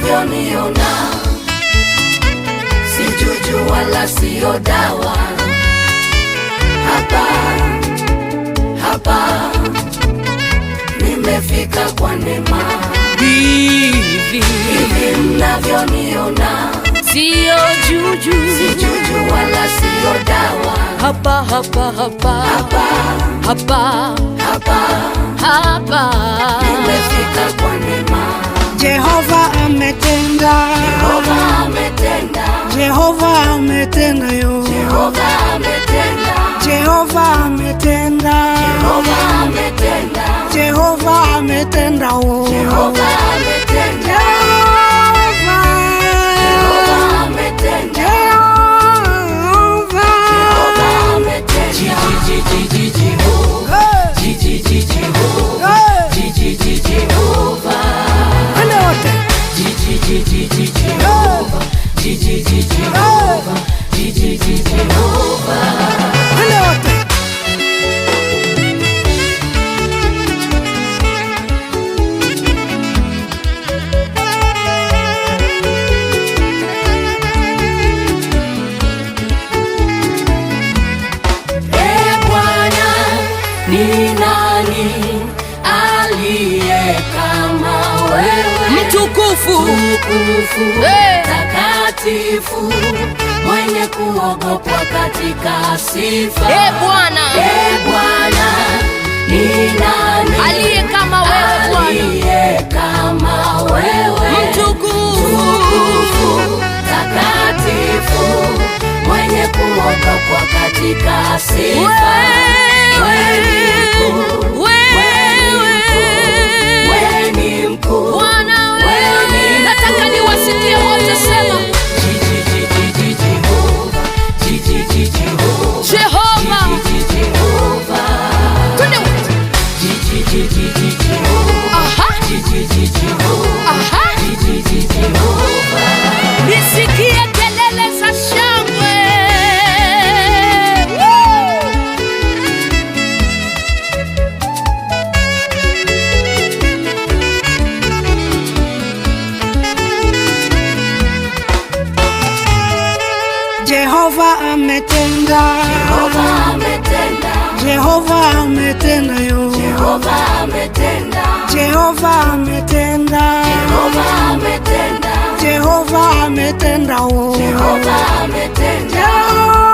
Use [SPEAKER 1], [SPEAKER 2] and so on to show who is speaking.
[SPEAKER 1] mnavyoniona, si juju wala sio dawa. Hapa nimefika kwa neema. Hivi mnavyoniona,
[SPEAKER 2] sio juju,
[SPEAKER 1] si juju wala sio dawa. Hapa nimefika kwa neema.
[SPEAKER 3] Jehova ametenda,
[SPEAKER 1] Jehova ametenda,
[SPEAKER 3] Jehova ametenda yo,
[SPEAKER 1] Jehova ametenda,
[SPEAKER 3] Jehova ametenda,
[SPEAKER 1] Jehova ametenda,
[SPEAKER 3] Jehova ametenda oh,
[SPEAKER 1] Jehova ametenda,
[SPEAKER 3] Jehova,
[SPEAKER 1] Jehova ametenda,
[SPEAKER 3] Jehova,
[SPEAKER 1] Jehova ametenda. Jehova,
[SPEAKER 3] ende wote, ende wote.
[SPEAKER 1] Bwana, ni nani aliye kama wewe?
[SPEAKER 2] mtukufu,
[SPEAKER 1] Takatifu, mwenye kuogopwa katika sifa.
[SPEAKER 2] Bwana,
[SPEAKER 1] Bwana, ni nani
[SPEAKER 2] aliye kama wewe Bwana,
[SPEAKER 1] aliye kama wewe?
[SPEAKER 2] mtukufu,
[SPEAKER 1] Takatifu, mwenye kuogopwa katika sifa. Wewe ni mkuu, wewe ni mkuu,
[SPEAKER 2] Bwana
[SPEAKER 1] wewe ni mkuu.
[SPEAKER 2] nataka niwasikie wote sema Jehova, twende wote. Aha, aha, nisikie kelele za shangwe.
[SPEAKER 3] Jehova ametenda,
[SPEAKER 1] Jehova ametenda,
[SPEAKER 3] Jehova ametenda yo,
[SPEAKER 1] Jehova ametenda,
[SPEAKER 3] Jehova ametenda,
[SPEAKER 1] Jehova ametenda,
[SPEAKER 3] Jehova ametenda oh,
[SPEAKER 1] Jehova ametenda,
[SPEAKER 3] Jehova.